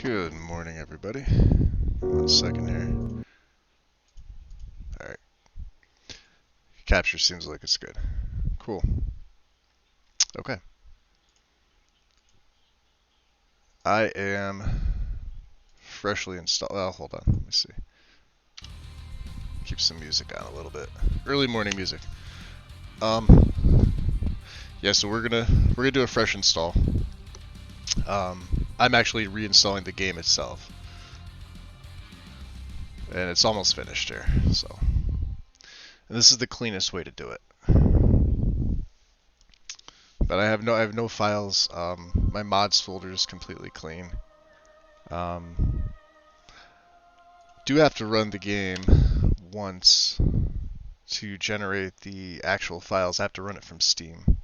Good morning, everybody. 1 second here. Alright. Capture seems like it's good. Cool. Okay. I am freshly installed. Oh, hold on. Let me see. Keep some music on a little bit. Early morning music. Yeah, so we're gonna do a fresh install. I'm actually reinstalling the game itself. And it's almost finished here, so. And this is the cleanest way to do it. But I have no files. My mods folder is completely clean. Do have to run the game once to generate the actual files. I have to run it from Steam.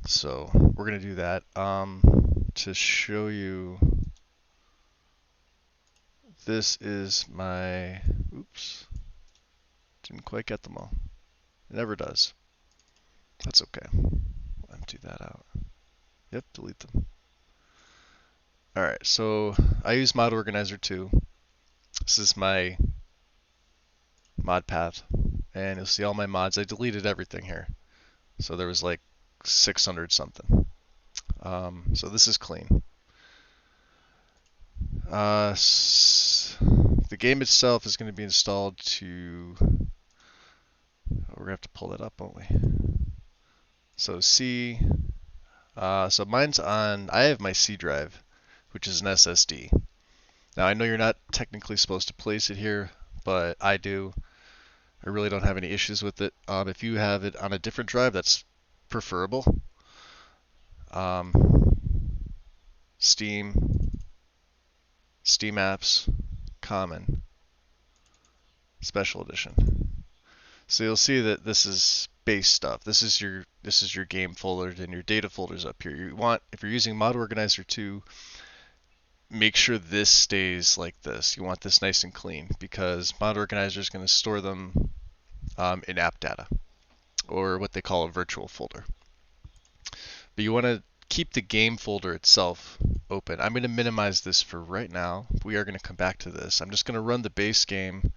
So we're gonna do that. To show you, this is my. Oops, didn't quite get them all. It never does. That's okay. Empty that out. Yep, delete them. Alright, so I use Mod Organizer 2. This is my mod path, and you'll see all my mods. I deleted everything here, so there was like 600 something. So this is clean. The game itself is going to be installed to. We're gonna have to pull it up, won't we? So C. So mine's on. I have my C drive, which is an SSD. Now I know you're not technically supposed to place it here, but I do. I really don't have any issues with it. If you have it on a different drive, that's preferable. Steam apps, common, special edition. So you'll see that this is base stuff. This is your game folder, and your data folder's up here. You want, if you're using Mod Organizer 2, make sure this stays like this. You want this nice and clean, because Mod Organizer is going to store them in app data, or what they call a virtual folder. But you want to keep the game folder itself open. I'm going to minimize this for right now. We are going to come back to this. I'm just going to run the base game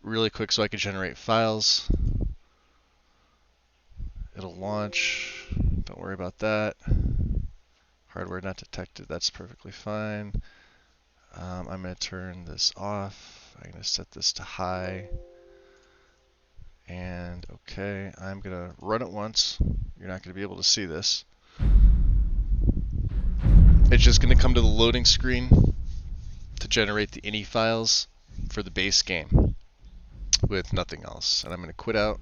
really quick so I can generate files. It'll launch. Don't worry about that. Hardware not detected. That's perfectly fine. I'm going to turn this off. I'm going to set this to high. And okay, I'm going to run it once. You're not going to be able to see this. It's just going to come to the loading screen to generate the ini files for the base game with nothing else. And I'm going to quit out.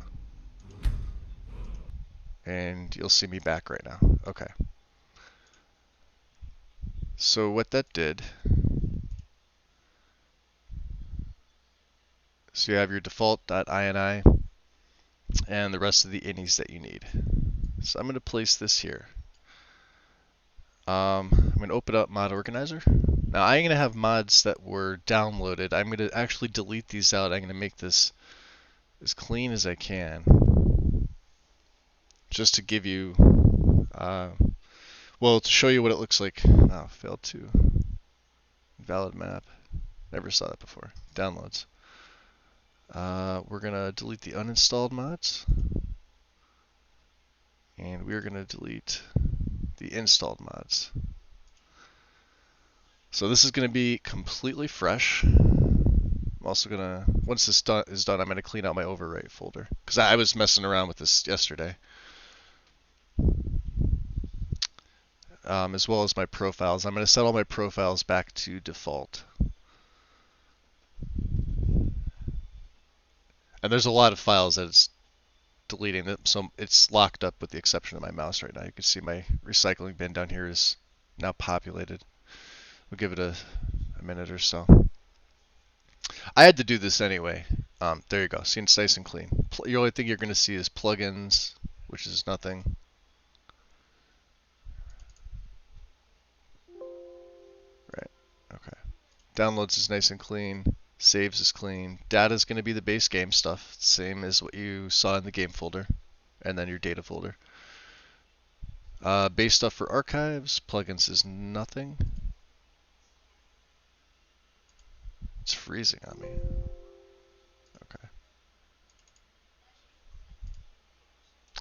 And you'll see me back right now. Okay. So what that did, so you have your default.ini and the rest of the inis that you need. So I'm going to place this here. I'm going to open up Mod Organizer. Now I'm going to have mods that were downloaded. I'm going to actually delete these out. I'm going to make this as clean as I can, just to give you, well, to show you what it looks like. Oh, failed to. Invalid map. Never saw that before. Downloads. We're going to delete the uninstalled mods. And we're going to delete the installed mods. So this is going to be completely fresh. I'm also going to, once this is done, I'm going to clean out my overwrite folder, because I was messing around with this yesterday. As well as my profiles. I'm going to set all my profiles back to default. And there's a lot of files that it's deleting them, so it's locked up with the exception of my mouse right now. You can see my recycling bin down here is now populated. We'll give it a minute or so. I had to do this anyway. There you go. See, it's nice and clean. The only thing you're going to see is plugins, which is nothing. Right. Okay. Downloads is nice and clean. Saves is clean. Data is going to be the base game stuff, same as what you saw in the game folder, and then your data folder. Base stuff for archives. Plugins is nothing. It's freezing on me. Okay.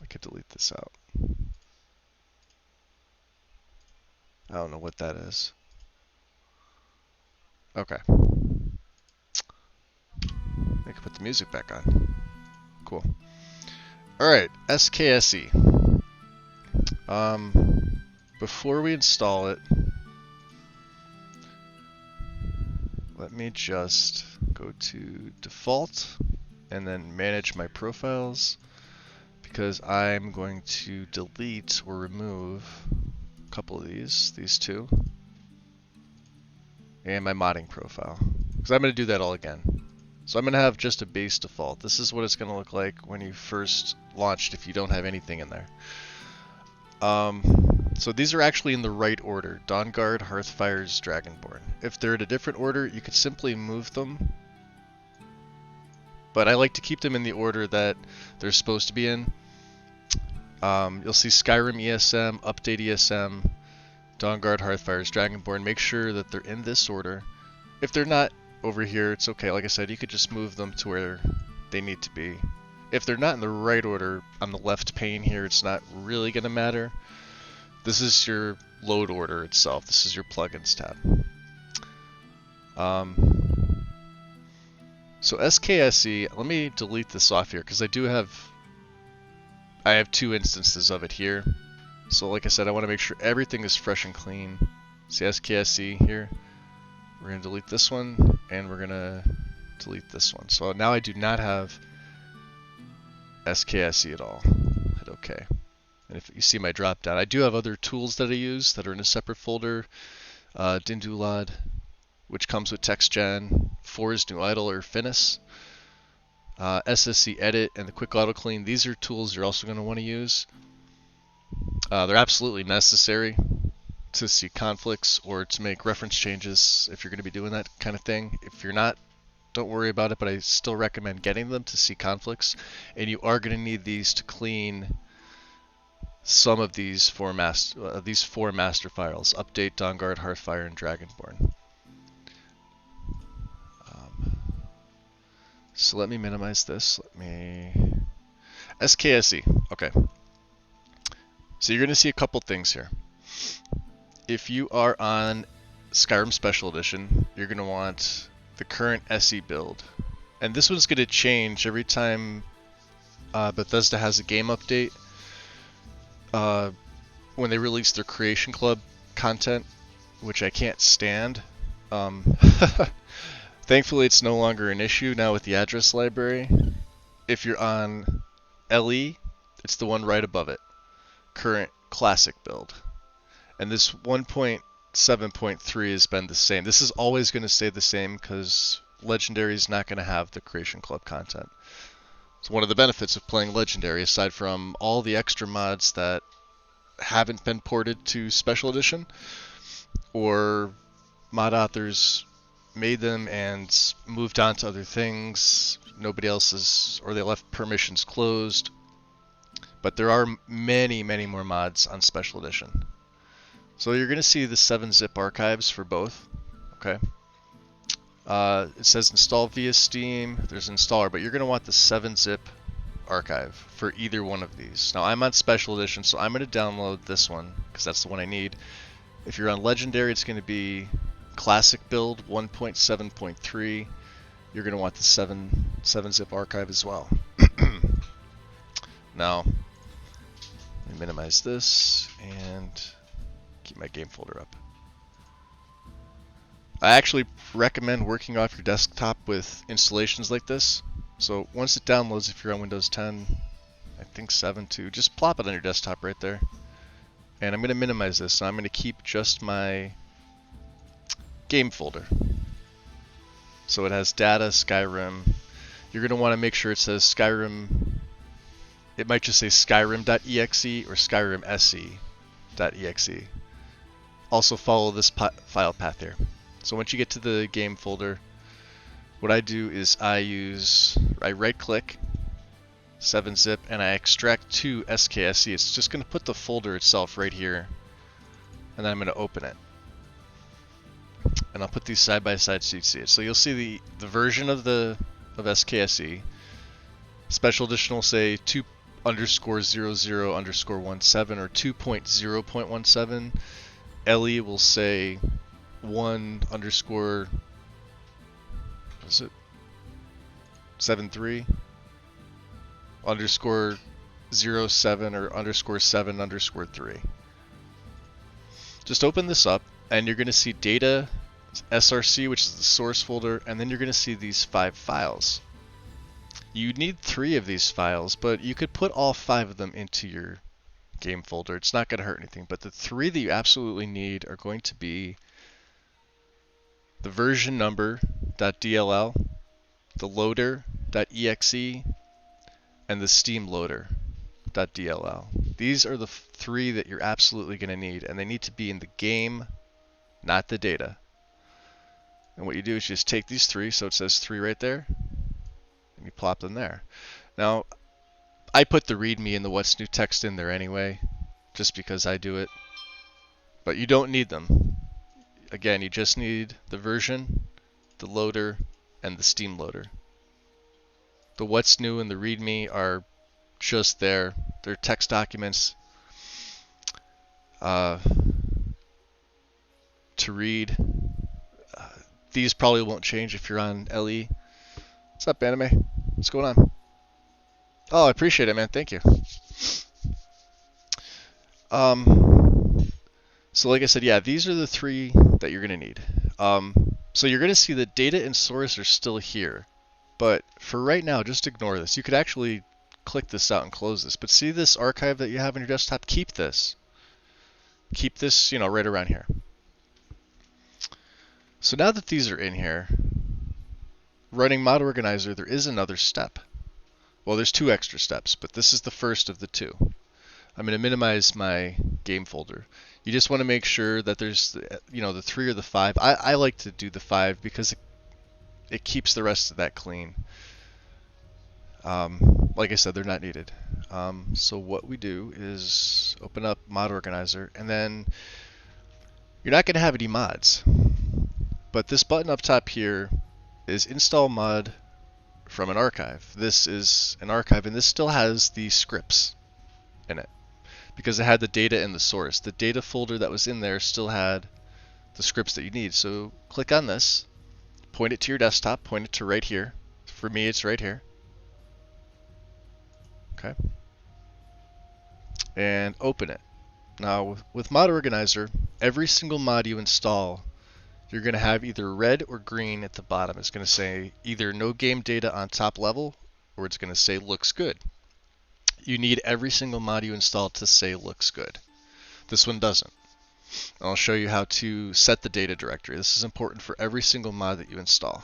I could delete this out. I don't know what that is. Okay. I can put the music back on. Cool. Alright, SKSE. Before we install it, let me just go to default and then manage my profiles, because I'm going to delete or remove a couple of these two, and my modding profile, because I'm going to do that all again. So I'm going to have just a base default. This is what it's going to look like when you first launched if you don't have anything in there. So these are actually in the right order: Dawnguard, Hearthfires, Dragonborn. If they're in a different order, you could simply move them. But I like to keep them in the order that they're supposed to be in. You'll see Skyrim ESM, Update ESM, Dawnguard, Hearthfires, Dragonborn. Make sure that they're in this order. If they're not over here, it's okay. Like I said, you could just move them to where they need to be. If they're not in the right order on the left pane here, it's not really going to matter. This is your load order itself. This is your plugins tab. So SKSE, let me delete this off here because I have two instances of it here. So like I said, I want to make sure everything is fresh and clean. See SKSE here. We're going to delete this one, and we're going to delete this one. So now I do not have SKSE at all. Hit OK. And if you see my drop down, I do have other tools that I use that are in a separate folder. Dindulad, which comes with TextGen, For's New Idle or Finis, SSE Edit, and the Quick Auto Clean. These are tools you're also going to want to use. They're absolutely necessary to see conflicts or to make reference changes if you're going to be doing that kind of thing. If you're not, don't worry about it, but I still recommend getting them to see conflicts. And you are going to need these to clean some of these four master files: Update, Dawnguard, Hearthfire, and Dragonborn. So let me minimize this. SKSE. Okay. So you're going to see a couple things here. If you are on Skyrim Special Edition, you're going to want the current SE build. And this one's going to change every time Bethesda has a game update. When they release their Creation Club content, which I can't stand. Thankfully, it's no longer an issue now with the address library. If you're on LE, it's the one right above it. Current Classic build. And this 1.7.3 has been the same. This is always going to stay the same because Legendary is not going to have the Creation Club content. It's one of the benefits of playing Legendary, aside from all the extra mods that haven't been ported to Special Edition, or mod authors made them and moved on to other things. Nobody else's, or they left permissions closed. But there are many, many more mods on Special Edition. So you're going to see the 7-zip archives for both. Okay. It says install via Steam. There's an installer, but you're going to want the 7-zip archive for either one of these. Now I'm on Special Edition, so I'm going to download this one because that's the one I need. If you're on Legendary, it's going to be Classic build 1.7.3. You're going to want the 7-zip archive as well. Now, let me minimize this and keep my game folder up. I actually recommend working off your desktop with installations like this. So once it downloads, if you're on Windows 10, I think 7 too, just plop it on your desktop right there. And I'm going to minimize this, so I'm going to keep just my game folder. So it has data, Skyrim. You're going to want to make sure it says Skyrim. It might just say Skyrim.exe or SkyrimSE.exe. Also follow this file path here. So once you get to the game folder, what I do is I right click 7-zip and I extract to SKSE. It's just going to put the folder itself right here, and then I'm going to open it. and I'll put these side by side so you see it. So you'll see the version of SKSE. Special edition will say 2_00_17 or 2.0.17. LE will say 1_ what is it? 73 _07 or _7 _3. Just open this up and you're going to see data src, which is the source folder, and then you're going to see these 5 files. You need 3 of these files, but you could put all 5 of them into your game folder. It's not going to hurt anything, but the 3 that you absolutely need are going to be the version number.dll, the loader.exe, and the Steam loader.dll. These are the 3 that you're absolutely going to need, and they need to be in the game, not the data. And what you do is just take these 3, so it says 3 right there, and you plop them there. Now, I put the README and the what's new text in there anyway, just because I do it, but you don't need them. Again, you just need the version, the loader, and the Steam loader. The what's new and the README are just there. They're text documents to read. These probably won't change if you're on LE. What's up, Anime? What's going on? Oh, I appreciate it, man. Thank you. So like I said, yeah, these are the 3 that you're going to need. So you're going to see the data and source are still here. But for right now, just ignore this. You could actually click this out and close this. But see this archive that you have on your desktop? Keep this. Keep this, you know, right around here. So now that these are in here, running Mod Organizer, there is another step. Well, there's 2 extra steps, but this is the first of the 2. I'm going to minimize my game folder. You just want to make sure that there's, you know, the 3 or the 5. I like to do the 5 because it keeps the rest of that clean. Like I said, they're not needed. So what we do is open up Mod Organizer, and then you're not going to have any mods. But this button up top here is Install Mod from an archive. This is an archive, and this still has the scripts in it because it had the data and the source. The data folder that was in there still had the scripts that you need. So click on this, point it to your desktop, point it to right here. For me, it's right here. Okay. And open it. Now, with Mod Organizer, every single mod you install, you're going to have either red or green at the bottom. It's going to say either no game data on top level, or it's going to say looks good. You need every single mod you install to say looks good. This one doesn't. And I'll show you how to set the data directory. This is important for every single mod that you install.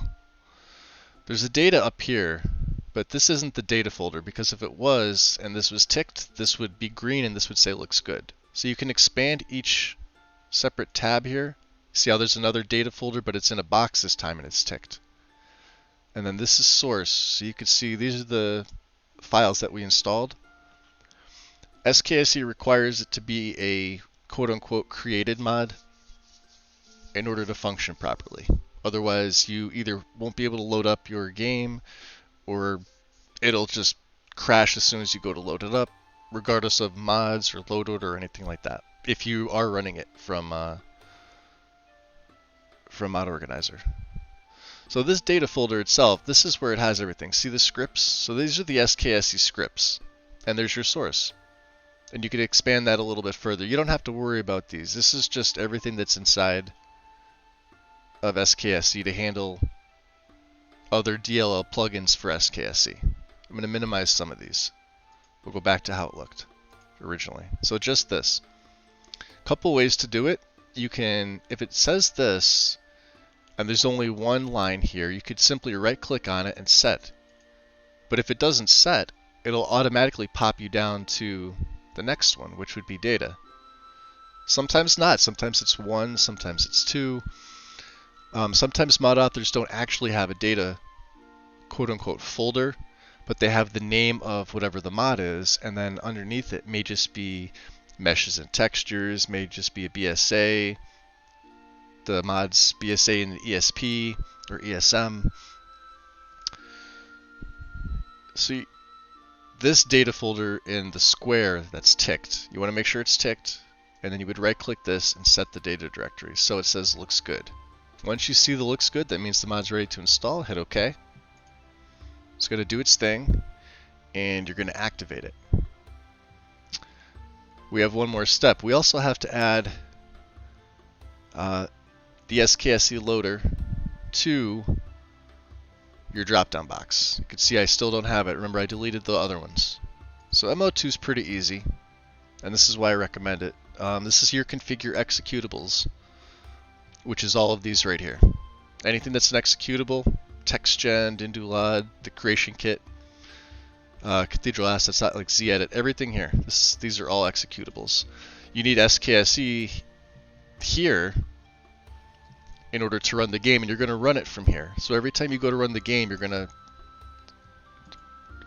There's a data up here, but this isn't the data folder, because if it was and this was ticked, this would be green and this would say looks good. So you can expand each separate tab here. See how there's another data folder, but it's in a box this time and it's ticked. And then this is source, so you can see these are the files that we installed. SKSE requires it to be a quote-unquote created mod in order to function properly. Otherwise, you either won't be able to load up your game, or it'll just crash as soon as you go to load it up, regardless of mods or load order or anything like that, if you are running it from Mod Organizer. So this data folder itself, this is where it has everything. See the scripts? So these are the SKSE scripts, and there's your source. And you can expand that a little bit further. You don't have to worry about these. This is just everything that's inside of SKSE to handle other DLL plugins for SKSE. I'm going to minimize some of these. We'll go back to how it looked originally. So just this. Couple ways to do it. You can, if it says this, and there's only one line here, you could simply right click on it and set. But if it doesn't set, it'll automatically pop you down to the next one, which would be data. Sometimes not. Sometimes it's 1, sometimes it's 2. Sometimes mod authors don't actually have a data quote-unquote folder, but they have the name of whatever the mod is, and then underneath it may just be meshes and textures, may just be a BSA. the mods BSA and ESP or ESM. So this data folder in the square that's ticked, you want to make sure it's ticked, and then you would right click this and set the data directory so it says looks good. Once you see the looks good, that means the mod's ready to install. Hit OK. It's going to do its thing, and you're going to activate it. We have one more step. We also have to add the SKSE loader to your drop-down box. You can see I still don't have it. Remember, I deleted the other ones. So MO2 is pretty easy, and this is why I recommend it. This is your configure executables, which is all of these right here. Anything that's an executable, TextGen, Indulad, the creation kit, Cathedral Assets, like zedit, everything here. These are all executables. You need SKSE here in order to run the game, and you're going to run it from here. So every time you go to run the game, you're going to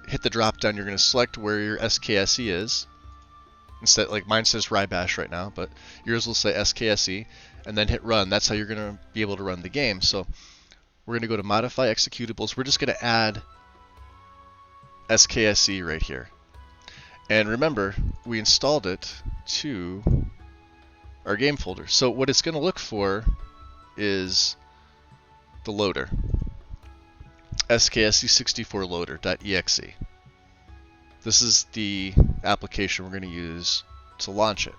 hit the drop down, you're going to select where your SKSE is. Instead, like mine says Rybash right now, but yours will say SKSE, and then hit run. That's how you're going to be able to run the game. So we're going to go to modify executables. We're just going to add SKSE right here. And remember, we installed it to our game folder. So what it's going to look for is the loader, SKSE64 loader.exe. This is the application we're going to use to launch it.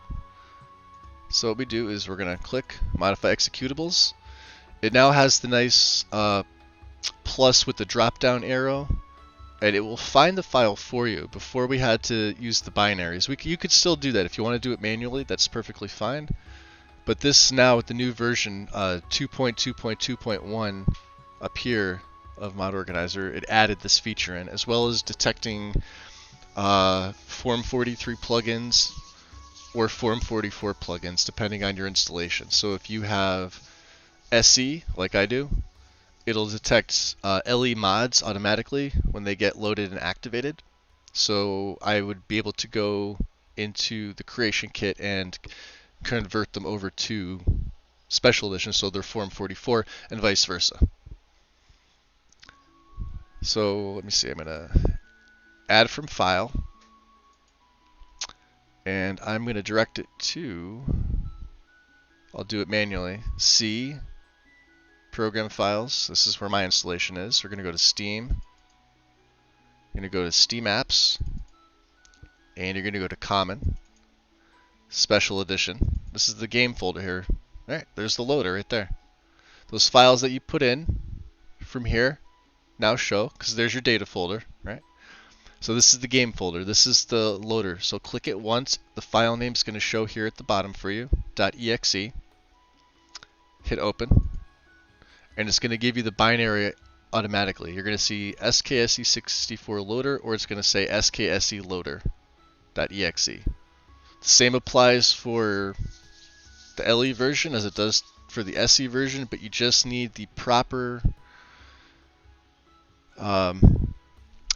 So what we do is we're going to click modify executables. It now has the nice plus with the drop down arrow, and it will find the file for you. Before we had to use the binaries. You could still do that if you want to do it manually. That's perfectly fine. But this now with the new version 2.2.2.1 up here of Mod Organizer, it added this feature in, as well as detecting Form 43 plugins or Form 44 plugins, depending on your installation. So if you have SE, like I do, it'll detect LE mods automatically when they get loaded and activated. So I would be able to go into the creation kit and convert them over to special edition, so they're Form 44, and vice versa. So let me see, I'm going to add from file, and I'm going to direct it to, I'll do it manually, C, program files. This is where my installation is. We're going to go to Steam, you're going to go to Steam Apps, and you're going to go to Common, Special Edition. This is the game folder here. Alright, there's the loader right there. Those files that you put in from here now show, because there's your data folder, right? So this is the game folder. This is the loader. So click it once. The file name is going to show here at the bottom for you, .exe. Hit open, and it's going to give you the binary automatically. You're going to see SKSE64 loader, or it's going to say SKSE loader.exe. The same applies for the LE version as it does for the SE version, but you just need the proper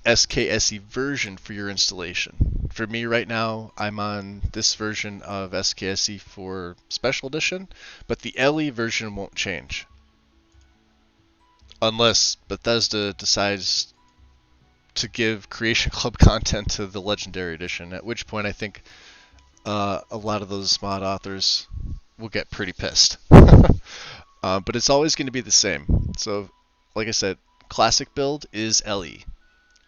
SKSE version for your installation. For me right now, I'm on this version of SKSE for Special Edition, but the LE version won't change. Unless Bethesda decides to give Creation Club content to the Legendary Edition, at which point I think a lot of those mod authors will get pretty pissed. But it's always going to be the same. So, like I said, classic build is LE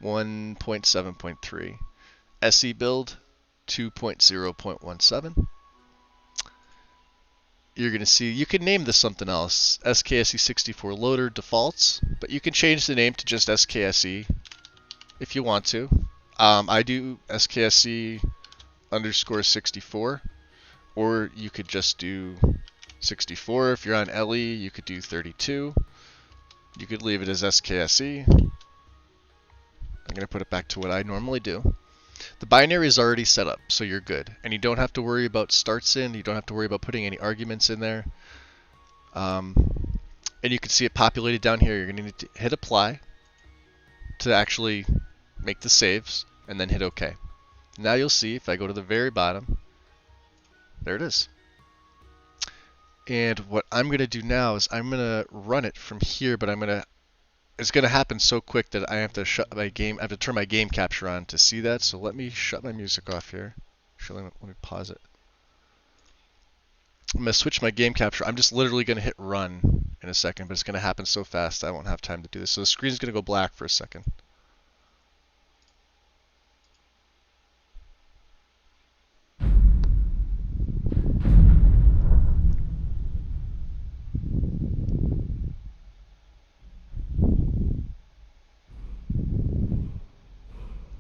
1.7.3, SE build 2.0.17. You're going to see, you can name this something else, SKSE64 loader defaults, but you can change the name to just SKSE if you want to. I do SKSE _64, or you could just do 64. If you're on LE, you could do 32. You could leave it as SKSE. I'm going to put it back to what I normally do. The binary is already set up, so you're good. And you don't have to worry about starts in, you don't have to worry about putting any arguments in there. And you can see it populated down here. You're going to need to hit apply to actually make the saves, and then hit OK. Now you'll see, if I go to the very bottom, there it is. And what I'm going to do now is I'm going to run it from here, but it's going to happen so quick that I have to I have to turn my game capture on to see that. So let me shut my music off here. Actually, let me pause it. I'm going to switch my game capture. I'm just literally going to hit run in a second, but it's going to happen so fast I won't have time to do this. So the screen's going to go black for a second.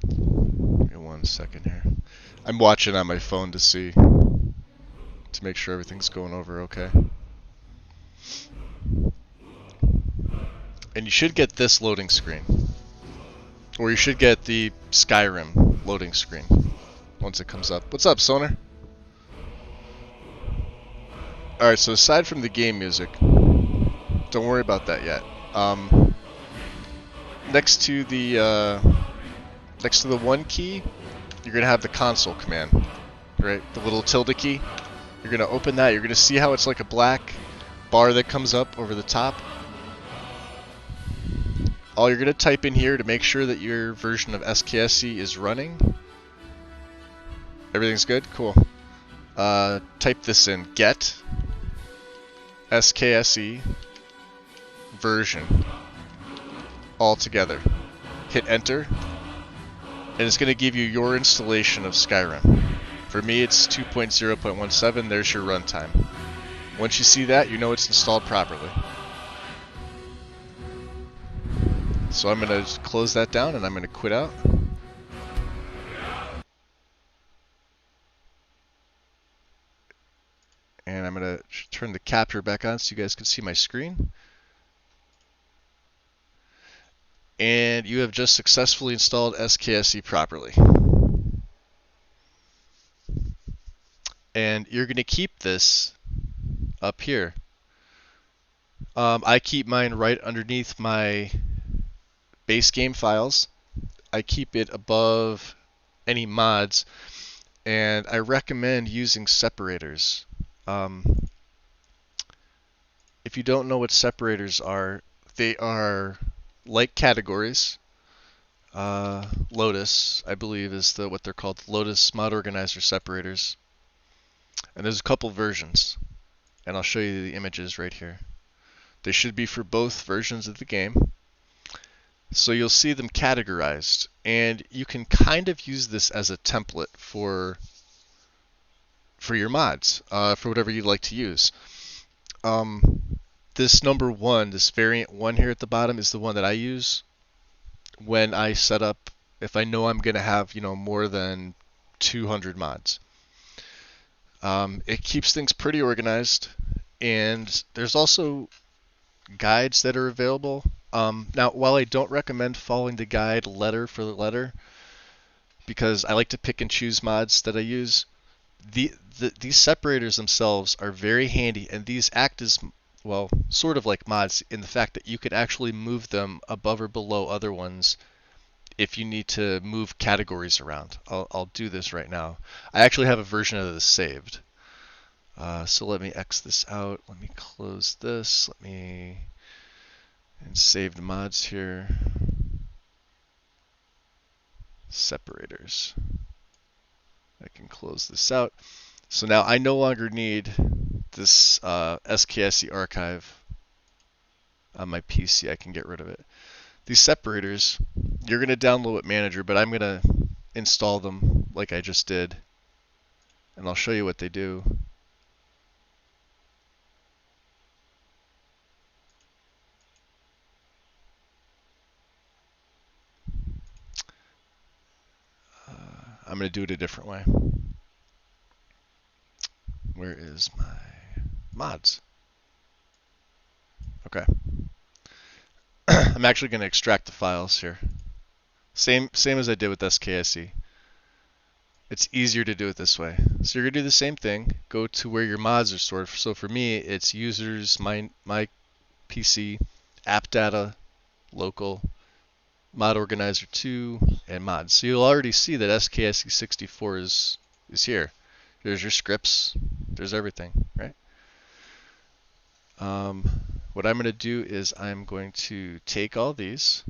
Give me 1 second here. I'm watching on my phone to make sure everything's going over okay. And you should get this loading screen. Or you should get the Skyrim loading screen once it comes up. What's up, Sonar? Alright, so aside from the game music, don't worry about that yet. Next to the 1 key, you're going to have the console command, right? The little tilde key. You're going to open that. You're going to see how it's like a black bar that comes up over the top. All you're going to type in here to make sure that your version of SKSE is running. Everything's good? Cool. Type this in, get SKSE version all together. Hit enter, and it's going to give you your installation of Skyrim. For me, it's 2.0.17. There's your runtime. Once you see that, you know it's installed properly. So I'm going to close that down and I'm going to quit out. And I'm going to turn the capture back on so you guys can see my screen. And you have just successfully installed SKSE properly. And you're going to keep this up here. I keep mine right underneath my base game files. I keep it above any mods, and I recommend using separators. If you don't know what separators are, they are like categories. Lotus, I believe, is what they're called, Lotus Mod Organizer separators. And there's a couple versions, and I'll show you the images right here. They should be for both versions of the game. So you'll see them categorized, and you can kind of use this as a template for your mods, for whatever you'd like to use. This number 1, this variant 1 here at the bottom, is the one that I use when I set up, if I know I'm going to have, more than 200 mods. It keeps things pretty organized, and there's also guides that are available. Now, while I don't recommend following the guide letter for letter, because I like to pick and choose mods that I use, these separators themselves are very handy, and these act as, well, sort of like mods in the fact that you could actually move them above or below other ones if you need to move categories around. I'll do this right now. I actually have a version of this saved. So let me X this out. Let me close this. And save the mods here. Separators. I can close this out. So now I no longer need this SKSE archive on my PC. I can get rid of it. These separators, you're going to download with Manager, but I'm going to install them like I just did. And I'll show you what they do. I'm going to do it a different way. Where is my mods? Okay. I'm actually going to extract the files here. Same as I did with SKSE. It's easier to do it this way. So you're going to do the same thing. Go to where your mods are stored. So for me, it's users, my PC, app data, local, mod organizer 2, and mods. So you'll already see that SKSE 64 is here. There's your scripts. There's everything, right? What I'm going to do is I'm going to take all these,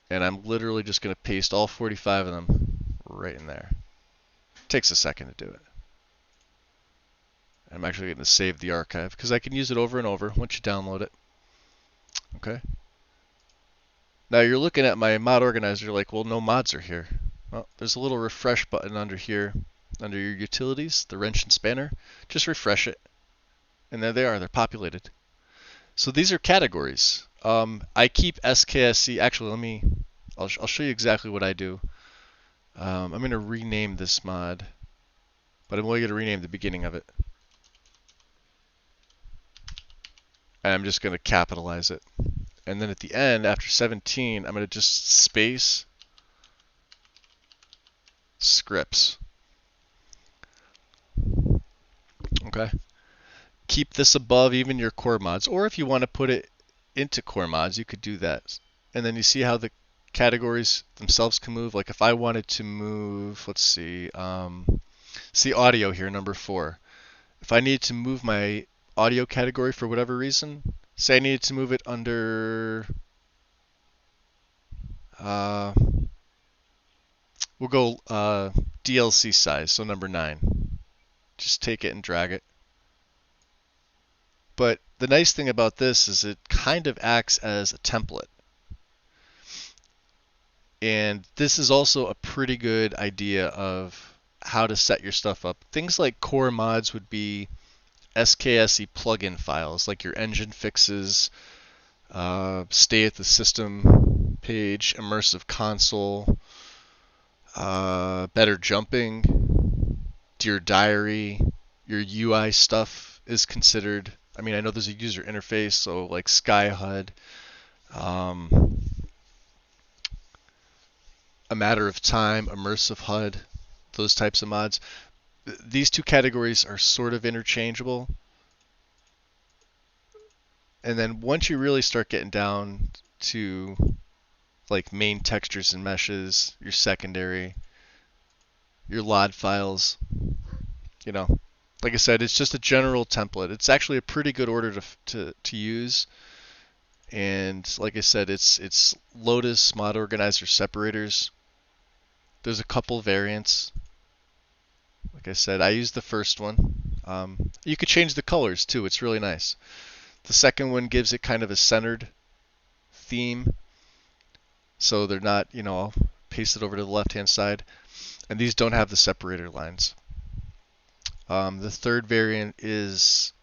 and I'm literally just going to paste all 45 of them right in there. Takes a second to do it. I'm actually going to save the archive because I can use it over and over once you download it. Okay. Now you're looking at my mod organizer like, well, no mods are here. Well, there's a little refresh button under here, under your utilities, the wrench and spanner. Just refresh it, and there they are. They're populated. So these are categories. I keep SKSE. Actually, I'll show you exactly what I do. I'm going to rename this mod, but I'm only going to rename the beginning of it. And I'm just going to capitalize it. And then at the end, after 17, I'm going to just space scripts. Okay. Keep this above even your core mods, or if you want to put it into core mods, you could do that. And then you see how the categories themselves can move. Like if I wanted to move, let's see audio here, number 4. If I needed to move my audio category for whatever reason, say I needed to move it under, we'll go DLC size, so number 9. Just take it and drag it. But the nice thing about this is it kind of acts as a template. And this is also a pretty good idea of how to set your stuff up. Things like core mods would be SKSE plugin files, like your engine fixes, stay at the system page, immersive console, better jumping, dear diary, your UI stuff is considered. I mean, I know there's a user interface, so like Sky HUD, a matter of time, immersive HUD, those types of mods. These two categories are sort of interchangeable. And then once you really start getting down to like main textures and meshes, your secondary, your LOD files, you know, like I said, it's just a general template. It's actually a pretty good order to use. And like I said, it's Lotus mod organizer separators. There's a couple variants. Like I said, I use the first one. You could change the colors too. It's really nice. The second one gives it kind of a centered theme. So they're not, I'll paste it over to the left-hand side. And these don't have the separator lines. The third variant is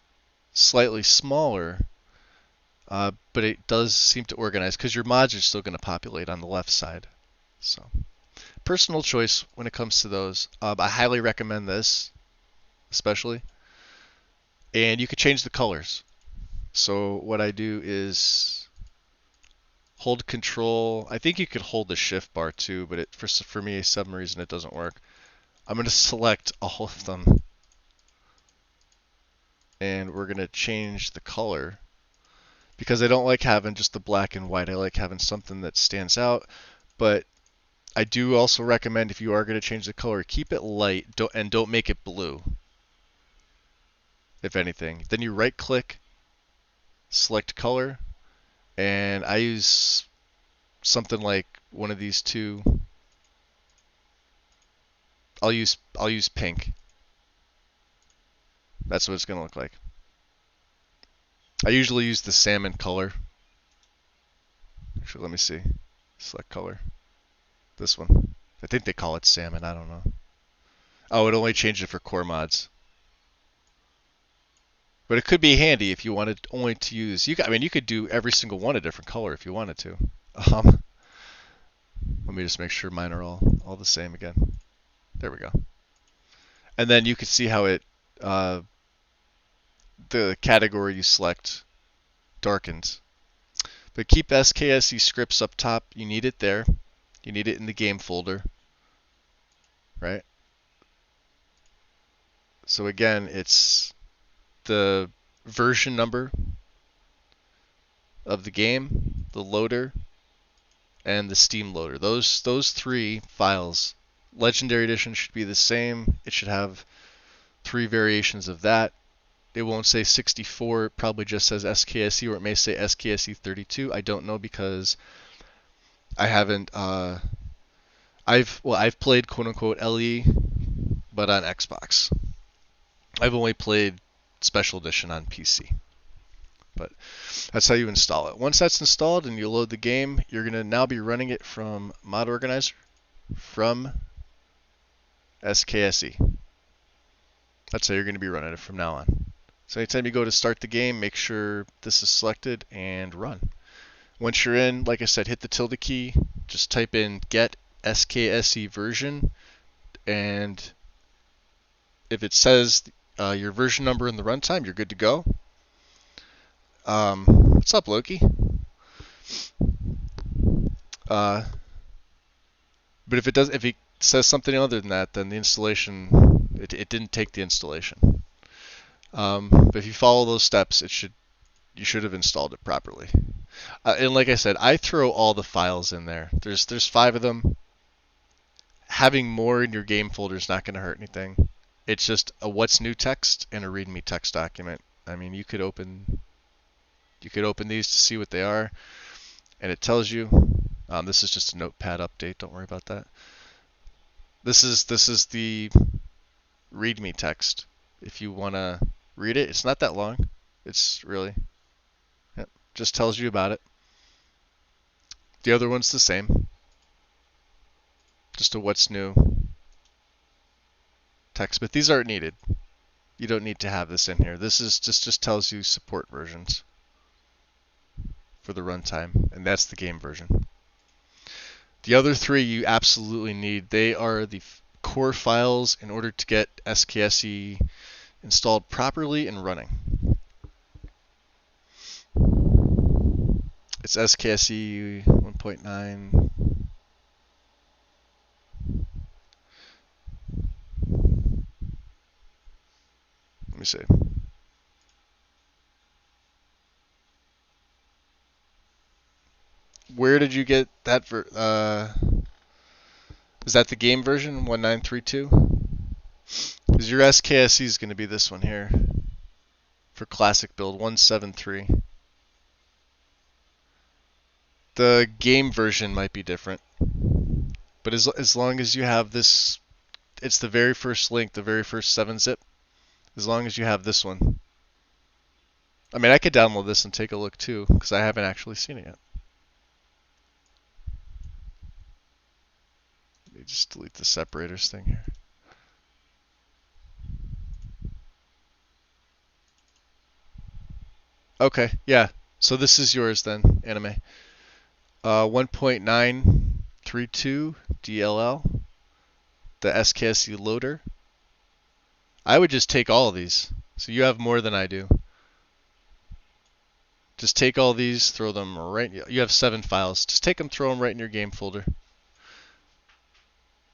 slightly smaller, but it does seem to organize because your mods are still going to populate on the left side. So, personal choice when it comes to those. I highly recommend this, especially. And you can change the colors. So what I do is hold Control. I think you could hold the Shift bar too, but for me, some reason it doesn't work. I'm going to select all of them. And we're going to change the color because I don't like having just the black and white. I like having something that stands out. But I do also recommend if you are going to change the color, keep it light and don't make it blue, if anything. Then you right click, select color, and I use something like one of these two. I'll use pink. That's what it's going to look like. I usually use the salmon color. Actually, let me see. Select color. This one. I think they call it salmon. I don't know. Oh, it only changed it for core mods. But it could be handy if you wanted only to use. You could do every single one a different color if you wanted to. Let me just make sure mine are all the same again. There we go. And then you can see how it the category you select darkens. But keep SKSE scripts up top. You need it there. You need it in the game folder, right? So again, it's the version number of the game, the loader, and the Steam loader. Those 3 files. Legendary Edition should be the same. It should have 3 variations of that. It won't say 64. It probably just says SKSE, or it may say SKSE 32. I don't know because I haven't. I've played quote unquote LE, but on Xbox. I've only played Special Edition on PC. But that's how you install it. Once that's installed and you load the game, you're going to now be running it from Mod Organizer from SKSE. That's how you're going to be running it from now on. So anytime you go to start the game, make sure this is selected and run. Once you're in, like I said, hit the tilde key, just type in get SKSE version, and if it says your version number in the runtime, you're good to go. What's up, Loki? But if it says something other than that, then the installation, it didn't take the installation. But if you follow those steps, you should have installed it properly. And like I said, I throw all the files in there. There's 5 of them. Having more in your game folder is not going to hurt anything. It's just a what's new text and a readme text document. I mean, you could open these to see what they are, and it tells you. This is just a notepad update. Don't worry about that. This is the readme text. If you want to read it, it's not that long. It's really, yep, just tells you about it. The other one's the same. Just a what's new text, but these aren't needed. You don't need to have this in here. This is just tells you support versions for the runtime, and that's the game version. The other 3 you absolutely need. They are the core files in order to get SKSE installed properly and running. It's SKSE 1.9. Let me see. Where did you get that? Is that the game version 1932? Because your SKSE is going to be this one here for classic build 173. The game version might be different, but as long as you have this, it's the very first link, the very first 7-zip. As long as you have this one. I mean, I could download this and take a look too, because I haven't actually seen it yet. Let me just delete the separators thing here. Okay, yeah. So this is yours then, Anime. 1.932 DLL, the SKSE loader. I would just take all of these. So you have more than I do. Just take all these, throw them right. You have 7 files. Just take them, throw them right in your game folder.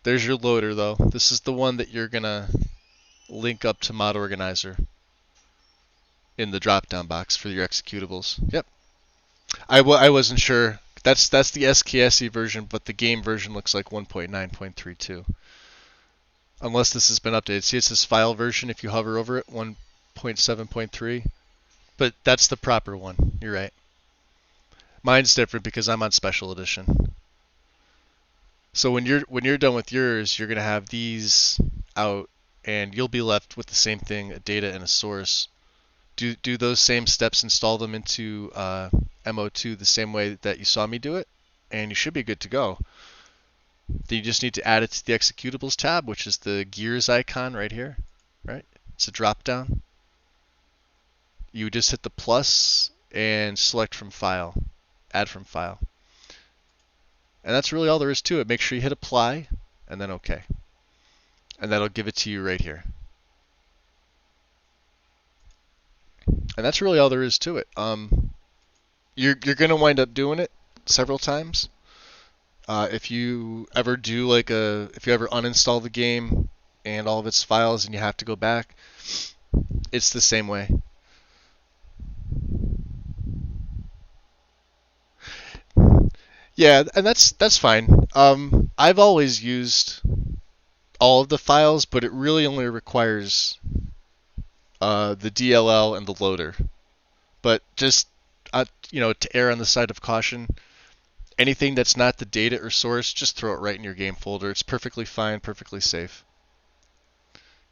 There's your loader though. This is the one that you're gonna link up to Mod Organizer in the drop-down box for your executables. Yep. I wasn't sure. That's the SKSE version, but the game version looks like 1.9.32. Unless this has been updated. See, it says file version if you hover over it, 1.7.3. But that's the proper one. You're right. Mine's different because I'm on Special Edition. So when you're done with yours, you're gonna have these out, and you'll be left with the same thing: a data and a source. Do those same steps, install them into MO2 the same way that you saw me do it, and you should be good to go. Then you just need to add it to the executables tab, which is the gears icon right here, right? It's a drop down. You just hit the plus and select from file, add from file. And that's really all there is to it. Make sure you hit apply and then OK. And that'll give it to you right here. And that's really all there is to it. You're going to wind up doing it several times. If you ever do if you ever uninstall the game and all of its files and you have to go back, it's the same way. Yeah, and that's fine. I've always used all of the files, but it really only requires the DLL, and the loader. But just to err on the side of caution, anything that's not the data or source, just throw it right in your game folder. It's perfectly fine, perfectly safe.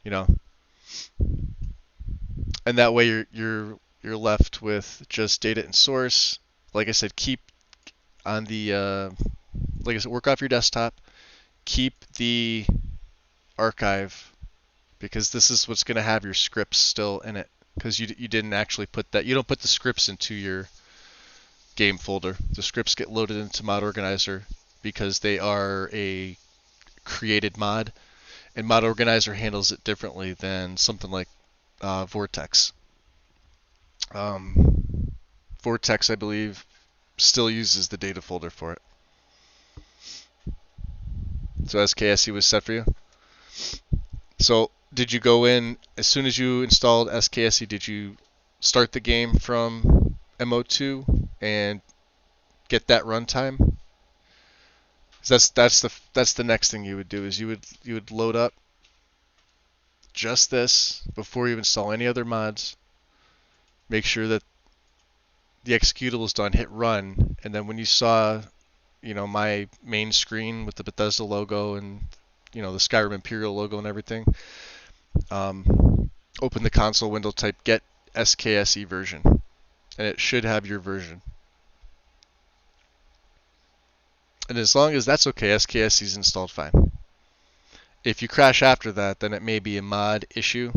You know, and that way you're left with just data and source. Like I said, keep on the like I said, work off your desktop. Keep the archive because this is what's going to have your scripts still in it because you didn't actually put that. You don't put the scripts into your game folder. The scripts get loaded into Mod Organizer because they are a created mod, and Mod Organizer handles it differently than something like Vortex. Vortex, I believe, still uses the data folder for it. So SKSE was set for you. So did you go in as soon as you installed SKSE? Did you start the game from MO2 and get that runtime? That's the next thing you would do is you would load up just this before you install any other mods. Make sure that the executable is done. Hit run, and then when you saw, my main screen with the Bethesda logo and the Skyrim Imperial logo and everything, open the console window, type get SKSE version, and it should have your version. And as long as that's okay, SKSE is installed fine. If you crash after that, then it may be a mod issue.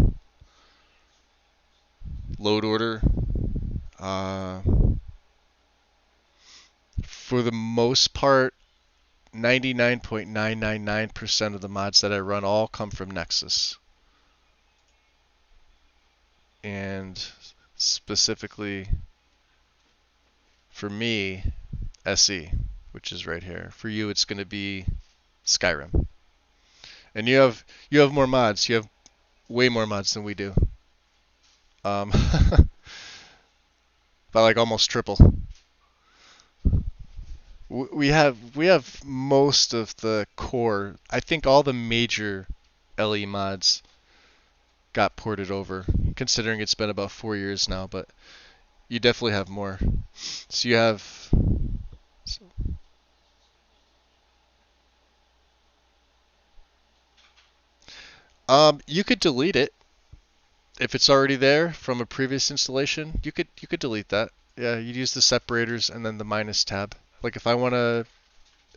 Load order. For the most part, 99.999% of the mods that I run all come from Nexus. And specifically for me, SE, which is right here. For you, it's going to be Skyrim. And you have more mods. You have way more mods than we do. By like almost triple. We have most of the core. I think all the major LE mods got ported over, considering it's been about 4 years now, but you definitely have more. So you have you could delete it if it's already there from a previous installation. You could delete that. Yeah, you'd use the separators and then the minus tab. Like if I want to,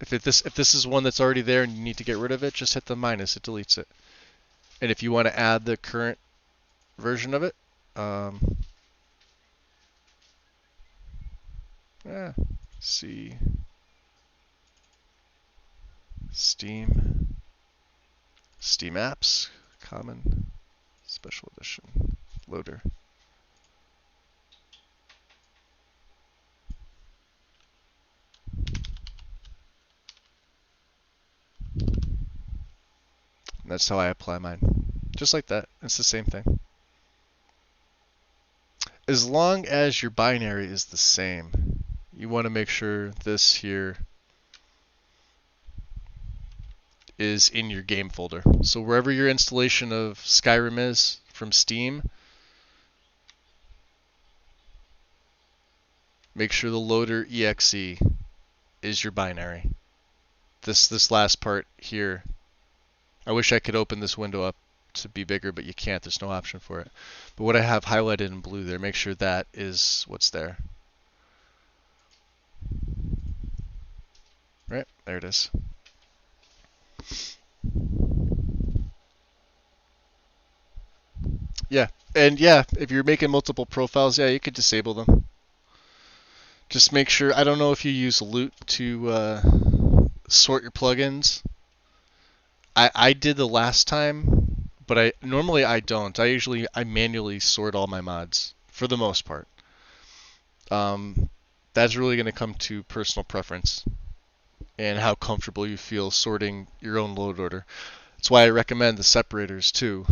if this is one that's already there and you need to get rid of it, just hit the minus. It deletes it. And if you want to add the current version of it, see Steam apps, common, special edition, loader. And that's how I apply mine. Just like that. It's the same thing. As long as your binary is the same, you want to make sure this here is in your game folder. So wherever your installation of Skyrim is from Steam, make sure the loader exe is your binary. This last part here, I wish I could open this window up to be bigger, but you can't. There's no option for it. But what I have highlighted in blue there, make sure that is what's there. Right, there it is. Yeah, and yeah, if you're making multiple profiles, yeah, you could disable them. Just make sure, I don't know if you use Loot to sort your plugins. I did the last time, but normally I don't. I manually sort all my mods for the most part. That's really going to come to personal preference and how comfortable you feel sorting your own load order. That's why I recommend the separators too,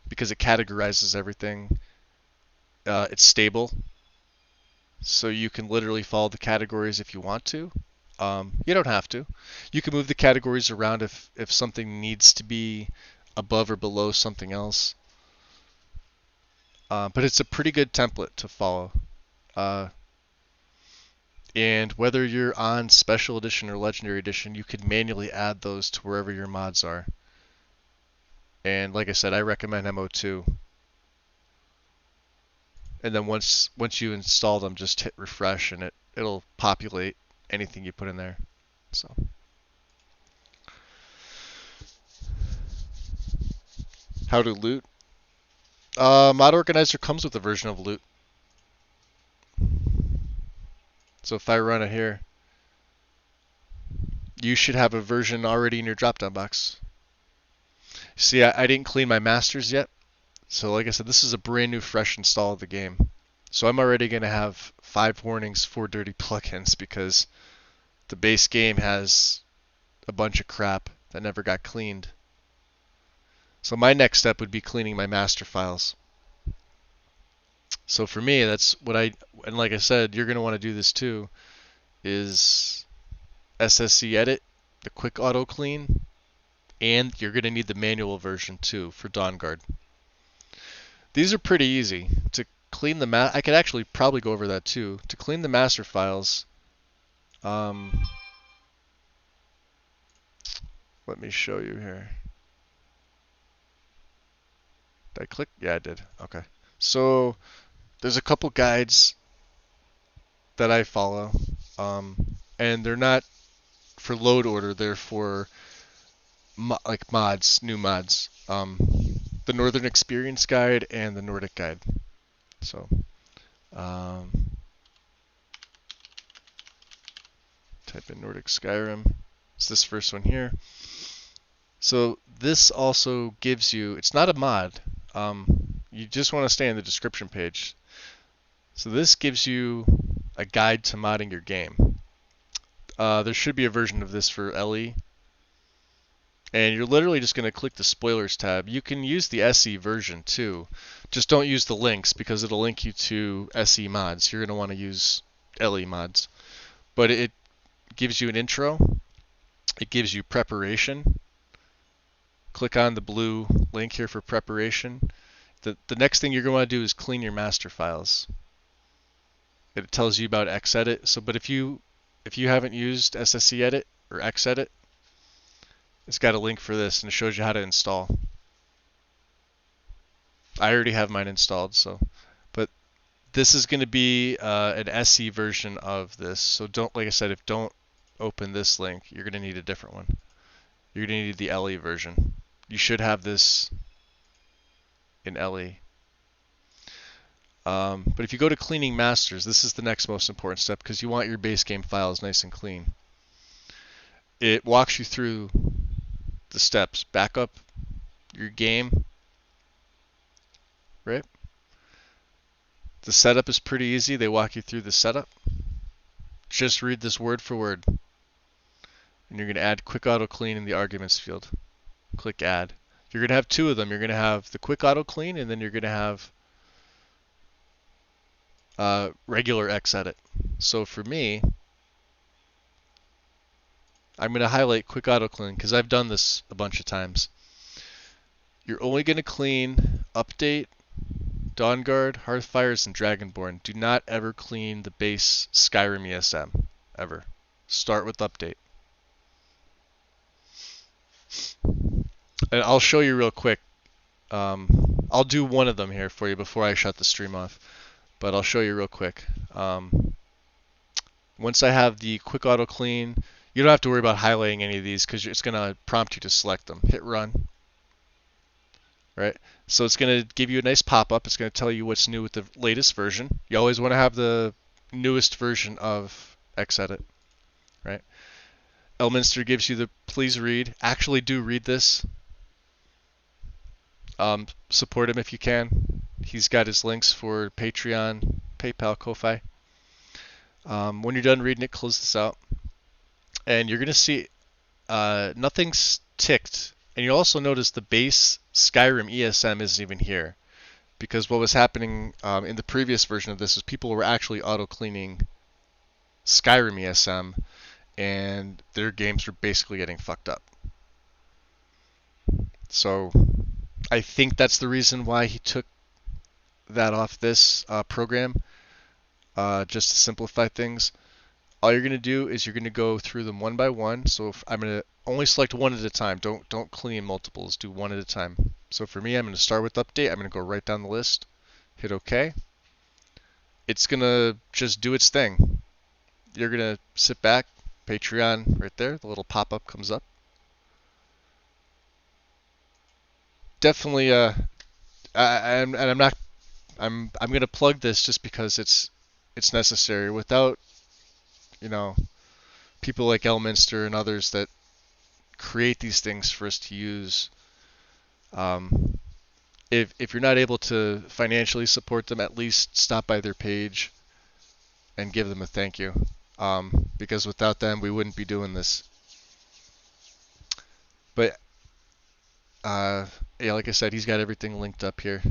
because it categorizes everything. It's stable, so you can literally follow the categories if you want to. You don't have to. You can move the categories around if something needs to be above or below something else. but it's a pretty good template to follow. And whether you're on Special Edition or Legendary Edition, you can manually add those to wherever your mods are. And like I said, I recommend MO2. And then once you install them, just hit refresh and it'll populate anything you put in there. So how to loot? Mod Organizer comes with a version of loot. So if I run it here, you should have a version already in your drop-down box. See, I didn't clean my masters yet. So like I said, this is a brand new fresh install of the game. So I'm already going to have 5 warnings for dirty plugins because the base game has a bunch of crap that never got cleaned. So my next step would be cleaning my master files. So for me, that's what and like I said, you're going to want to do this too, is SSE edit, the quick auto clean, and you're going to need the manual version too for Dawnguard. These are pretty easy. To clean the I could actually probably go over that too. To clean the master files, let me show you here. Did I click? Yeah, I did. Okay. So there's a couple guides that I follow, and they're not for load order. They're for like mods, new mods. The Northern Experience Guide and the Nordic Guide. So, type in Nordic Skyrim. It's this first one here. So this also gives you, it's not a mod. You just want to stay in the description page. So this gives you a guide to modding your game. There should be a version of this for LE. And you're literally just going to click the spoilers tab. You can use the SE version too. Just don't use the links because it'll link you to SE mods. You're going to want to use LE mods. But it gives you an intro. It gives you preparation. Click on the blue link here for preparation. The next thing you're going to want to do is clean your master files. It tells you about Xedit. So, but if you haven't used SSE Edit or Xedit, it's got a link for this and it shows you how to install. I already have mine installed, so but this is going to be an SE version of this. So don't, like I said, don't open this link. You're going to need a different one. You're going to need the LE version. You should have this in LE. But if you go to cleaning masters, this is the next most important step because you want your base game files nice and clean. It walks you through the steps. Back up your game, right? The setup is pretty easy. They walk you through the setup. Just read this word for word. And you're going to add quick auto clean in the arguments field. Click add. You're going to have 2 of them. You're going to have the quick auto clean and then you're going to have regular Xedit. So for me, I'm going to highlight quick auto clean because I've done this a bunch of times. You're only going to clean update, Dawnguard, Hearthfires, and Dragonborn. Do not ever clean the base Skyrim ESM, ever. Start with update. And I'll show you real quick. I'll do one of them here for you before I shut the stream off. But I'll show you real quick. Once I have the quick auto clean, you don't have to worry about highlighting any of these because it's going to prompt you to select them. Hit run. Right? So it's going to give you a nice pop-up. It's going to tell you what's new with the latest version. You always want to have the newest version of Xedit. Right? Elminster gives you the please read. Actually do read this. Support him if you can. He's got his links for Patreon, PayPal, Ko-Fi. When you're done reading it, close this out. And you're going to see nothing's ticked. And you'll also notice the base Skyrim ESM isn't even here. Because what was happening in the previous version of this is people were actually auto-cleaning Skyrim ESM. And their games were basically getting fucked up. So I think that's the reason why he took that off this program, just to simplify things, all you're going to do is you're going to go through them one by one. So if I'm going to only select one at a time. Don't clean multiples. Do one at a time. So for me, I'm going to start with update. I'm going to go right down the list, hit OK. It's going to just do its thing. You're going to sit back, Patreon right there. The little pop-up comes up. Definitely, I'm going to plug this just because it's necessary. Without, you know, people like Elminster and others that create these things for us to use. If you're not able to financially support them, at least stop by their page and give them a thank you. Because without them, we wouldn't be doing this. But yeah, like I said, he's got everything linked up here.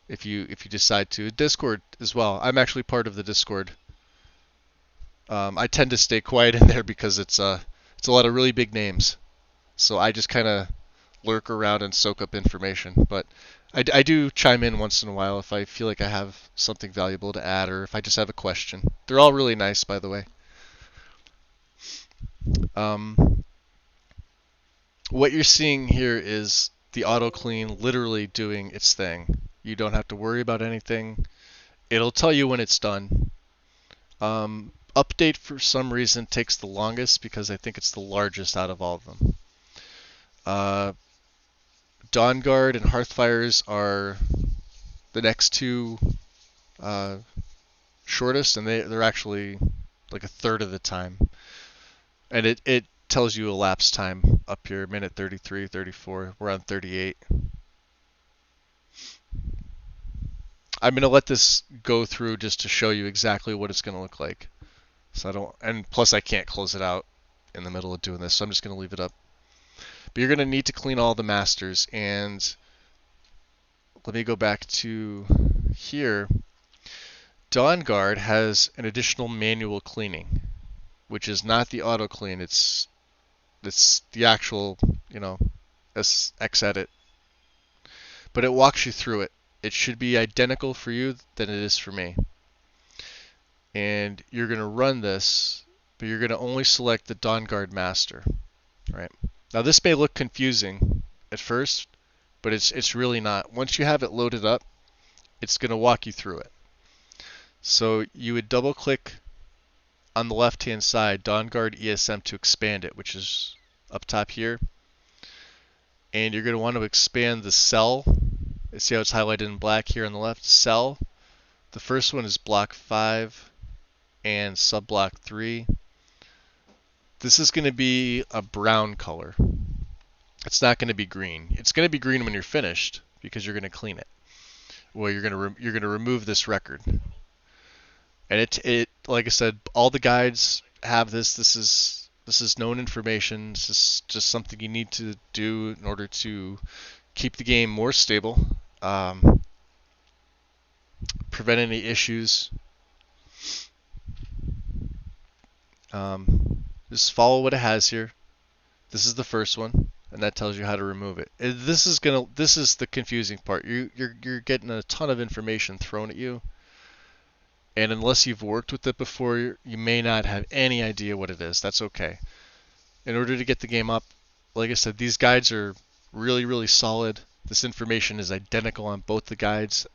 If you decide to, Discord as well. I'm actually part of the Discord. I tend to stay quiet in there because it's a lot of really big names. So I just kind of lurk around and soak up information. But I do chime in once in a while if I feel like I have something valuable to add or if I just have a question. They're all really nice, by the way. What you're seeing here is the auto clean literally doing its thing. You don't have to worry about anything. It'll tell you when it's done. Update for some reason takes the longest because I think it's the largest out of all of them. Dawnguard and Hearthfires are the next two shortest, and they're actually like a third of the time. And it tells you elapsed time up here, minute 33, 34. We're on 38. I'm going to let this go through just to show you exactly what it's going to look like. So I don't, and plus I can't close it out in the middle of doing this, so I'm just going to leave it up. But you're going to need to clean all the masters, and let me go back to here. Dawnguard has an additional manual cleaning, which is not the auto clean. It's the actual, Xedit. But it walks you through it. It should be identical for you than it is for me. And you're going to run this, but you're going to only select the Dawnguard master. Right. Now this may look confusing at first, but it's really not. Once you have it loaded up, it's going to walk you through it. So you would double click on the left hand side, Dawnguard ESM, to expand it, which is up top here. And you're going to want to expand the cell. See how it's highlighted in black here on the left? Cell. The first one is block 5 and subblock 3. This is going to be a brown color. It's not going to be green. It's going to be green when you're finished because you're going to clean it. Well, you're going to remove this record. And it like I said, all the guides have this. This is known information. This is just something you need to do in order to keep the game more stable, prevent any issues. Just follow what it has here. This is the first one, and that tells you how to remove it. This is the confusing part. You're getting a ton of information thrown at you, and unless you've worked with it before, you may not have any idea what it is. That's okay. In order to get the game up, like I said, these guides are really, really solid. This information is identical on both the guides.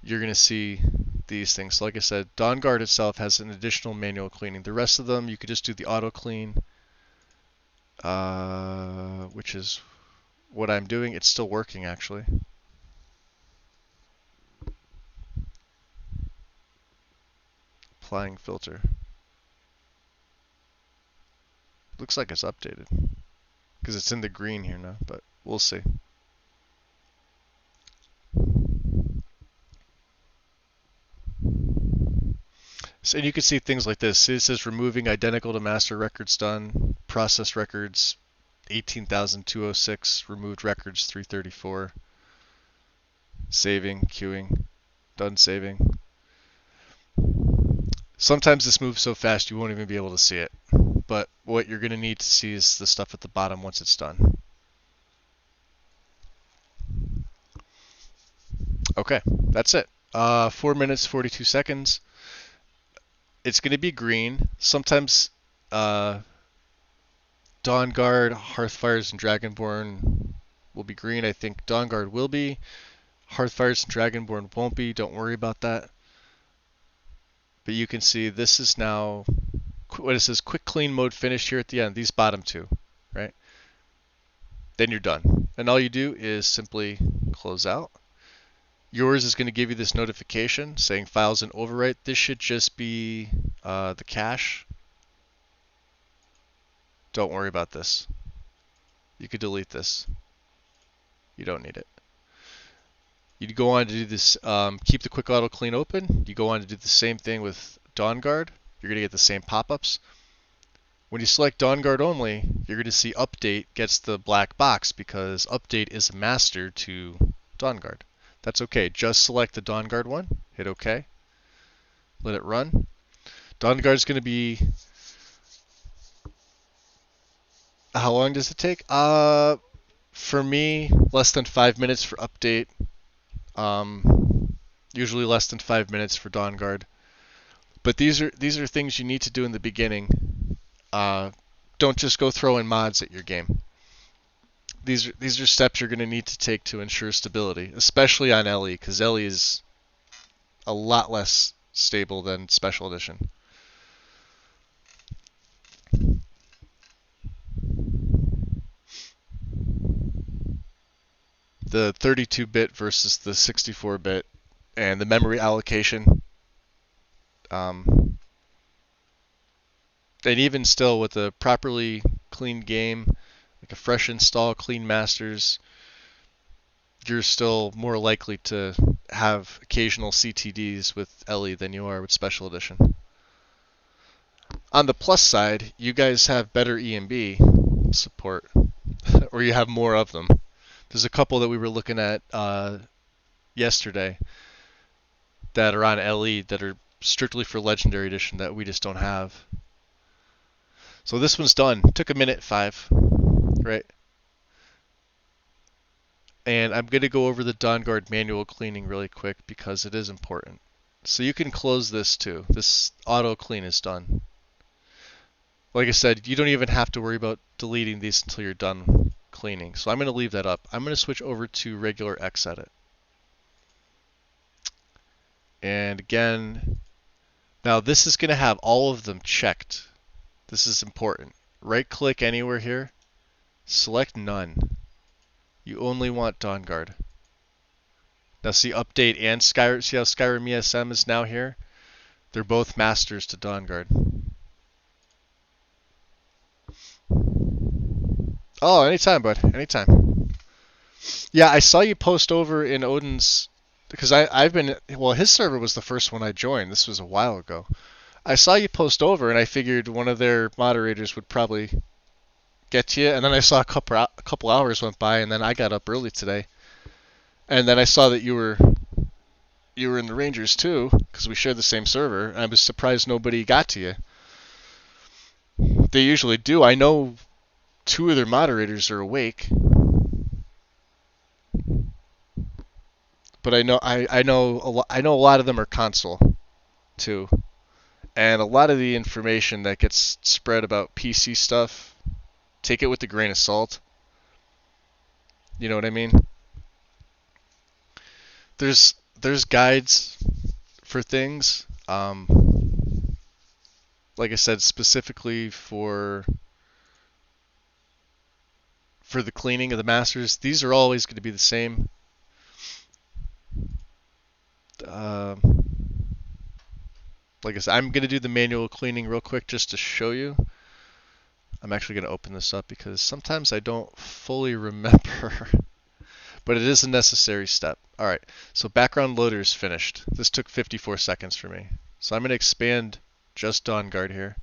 You're going to see these things. So like I said, Dawnguard itself has an additional manual cleaning. The rest of them, you could just do the auto clean, which is what I'm doing. It's still working, actually. Applying filter. Looks like it's updated because it's in the green here now, but we'll see. So, and you can see things like this. It says removing identical to master records done, process records 18,206, removed records 334, saving, queuing, done saving. Sometimes this moves so fast you won't even be able to see it. But what you're going to need to see is the stuff at the bottom once it's done. Okay, that's it. 4 minutes, 42 seconds. It's going to be green. Sometimes Dawnguard, Hearthfires, and Dragonborn will be green. I think Dawnguard will be. Hearthfires and Dragonborn won't be. Don't worry about that. But you can see this is now what it says, quick clean mode finished here at the end. These bottom two, right? Then you're done. And all you do is simply close out. Yours is going to give you this notification saying files in overwrite. This should just be the cache. Don't worry about this. You could delete this. You don't need it. You go on to do this, keep the quick auto clean open. You go on to do the same thing with Dawnguard. You're going to get the same pop-ups. When you select Dawnguard only, you're going to see update gets the black box because update is a master to Dawnguard. That's okay. Just select the Dawnguard one, hit OK, let it run. Dawnguard is going to be, how long does it take? For me, less than 5 minutes for update. Usually less than 5 minutes for Dawnguard. But these are things you need to do in the beginning. Don't just go throwing mods at your game. These are steps you're going to need to take to ensure stability, especially on LE, because LE is a lot less stable than Special Edition. The 32-bit versus the 64-bit and the memory allocation. And even still, with a properly cleaned game, like a fresh install, clean masters, you're still more likely to have occasional CTDs with LE than you are with Special Edition. On the plus side, you guys have better EMB support, or you have more of them. There's a couple that we were looking at yesterday that are on LE that are strictly for Legendary Edition that we just don't have. So this one's done. Took a minute 5, right? And I'm going to go over the Dawnguard manual cleaning really quick because it is important. So you can close this too. This auto clean is done. Like I said, you don't even have to worry about deleting these until you're done cleaning. So I'm going to leave that up. I'm going to switch over to regular Xedit. And again, now this is going to have all of them checked. This is important. Right click anywhere here, select none. You only want Dawnguard. Now see update and Skyrim, see how Skyrim ESM is now here? They're both masters to Dawnguard. Oh, anytime, bud. Anytime. Yeah, I saw you post over in Odin's, because I've been, well, his server was the first one I joined. This was a while ago. I saw you post over, and I figured one of their moderators would probably get to you. And then I saw a couple hours went by, and then I got up early today. And then I saw that you were in the Rangers too, because we shared the same server. And I was surprised nobody got to you. They usually do. I know 2 of their moderators are awake. But I know a lot of them are console too. And a lot of the information that gets spread about PC stuff, take it with a grain of salt. You know what I mean? There's guides for things. Like I said, specifically for the cleaning of the masters. These are always going to be the same. Like I said, I'm going to do the manual cleaning real quick just to show you. I'm actually going to open this up because sometimes I don't fully remember, but it is a necessary step. All right, so background loader is finished. This took 54 seconds for me. So I'm going to expand just Dawnguard here.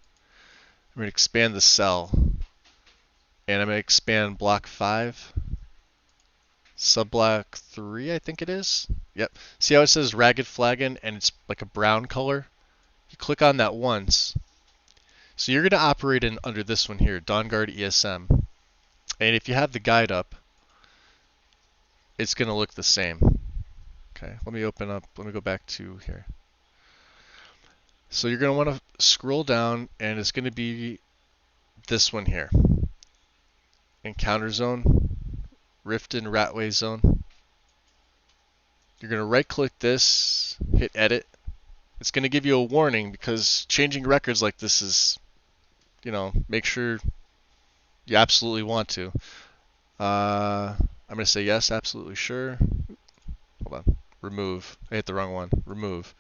I'm going to expand the cell, and I'm going to expand block 5, subblock 3, I think it is. Yep. See how it says Ragged Flagon and it's like a brown color? You click on that once. So you're going to operate in under this one here, Dawnguard ESM. And if you have the guide up, it's going to look the same. Okay, let me go back to here. So you're going to want to scroll down, and it's going to be this one here. Encounter zone, Rift and Ratway zone. You're going to right click this, hit edit. It's going to give you a warning because changing records like this is, make sure you absolutely want to. I'm going to say yes, absolutely sure. Hold on. Remove. I hit the wrong one. Remove.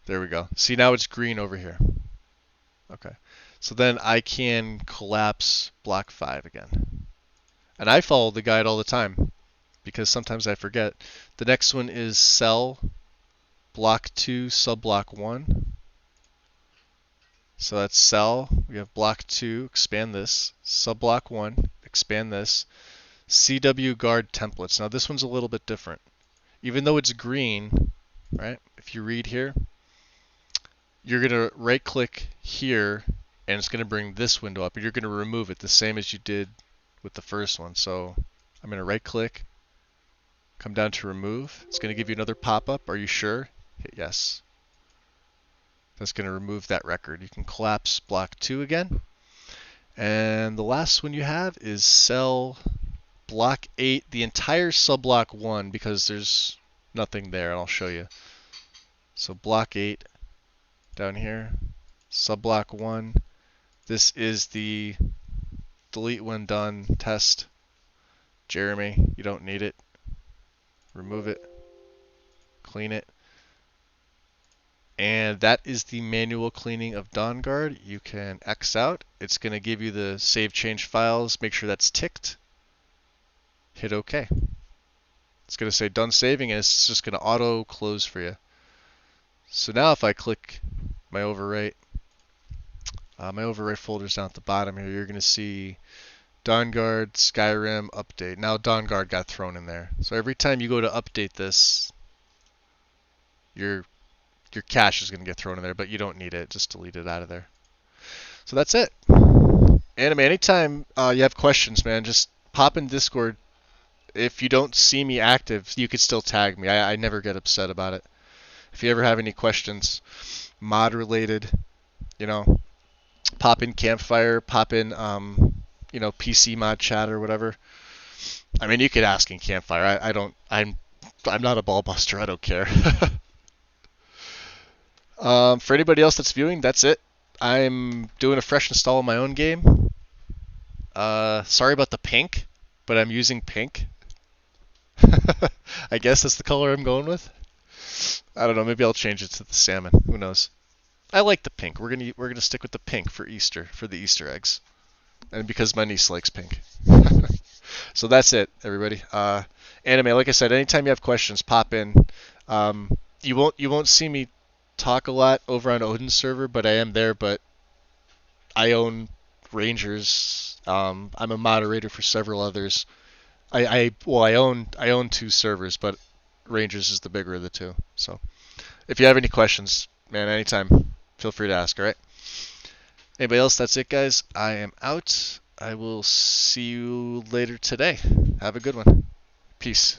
There we go. See, now it's green over here. Okay. So then I can collapse block 5 again. And I follow the guide all the time because sometimes I forget. The next one is cell block 2 sub block 1. So that's cell. We have block 2, expand this. Sub block 1, expand this. CW guard templates. Now this one's a little bit different. Even though it's green, right? If you read here, you're going to right click here and it's going to bring this window up and you're going to remove it the same as you did with the first one. So I'm going to right click, come down to remove. It's going to give you another pop-up. Are you sure? Hit yes. That's going to remove that record. You can collapse block 2 again. And the last one you have is cell block 8, the entire sub block 1 because there's nothing there, and I'll show you. So block 8 down here, sub block 1. This is the delete when done test. Jeremy, you don't need it. Remove it. Clean it. And that is the manual cleaning of DawnGuard. You can X out. It's going to give you the save change files. Make sure that's ticked. Hit OK. It's going to say done saving and it's just going to auto close for you. So now if I click my overwrite folder's down at the bottom here, you're going to see DawnGuard, Skyrim, update. Now DawnGuard got thrown in there. So every time you go to update this, your cache is going to get thrown in there, but you don't need it. Just delete it out of there. So that's it. Anime, anytime you have questions, man, just pop in Discord. If you don't see me active, you could still tag me. I never get upset about it. If you ever have any questions, mod related, pop in Campfire, pop in, PC mod chat or whatever. I mean, you could ask in Campfire. I'm not a ball buster. I don't care. For anybody else that's viewing, that's it. I'm doing a fresh install of my own game. Sorry about the pink, but I'm using pink. I guess that's the color I'm going with. I don't know. Maybe I'll change it to the salmon. Who knows? I like the pink. We're gonna stick with the pink for Easter, for the Easter eggs, and because my niece likes pink. So that's it, everybody. Anime, like I said, anytime you have questions, pop in. You won't see me talk a lot over on Odin's server, but I am there. But I own Rangers. I'm a moderator for several others. I own 2 servers, but Rangers is the bigger of the 2. So if you have any questions, man, anytime, feel free to ask. All right. Anybody else? That's it, guys. I am out. I will see you later today. Have a good one. Peace.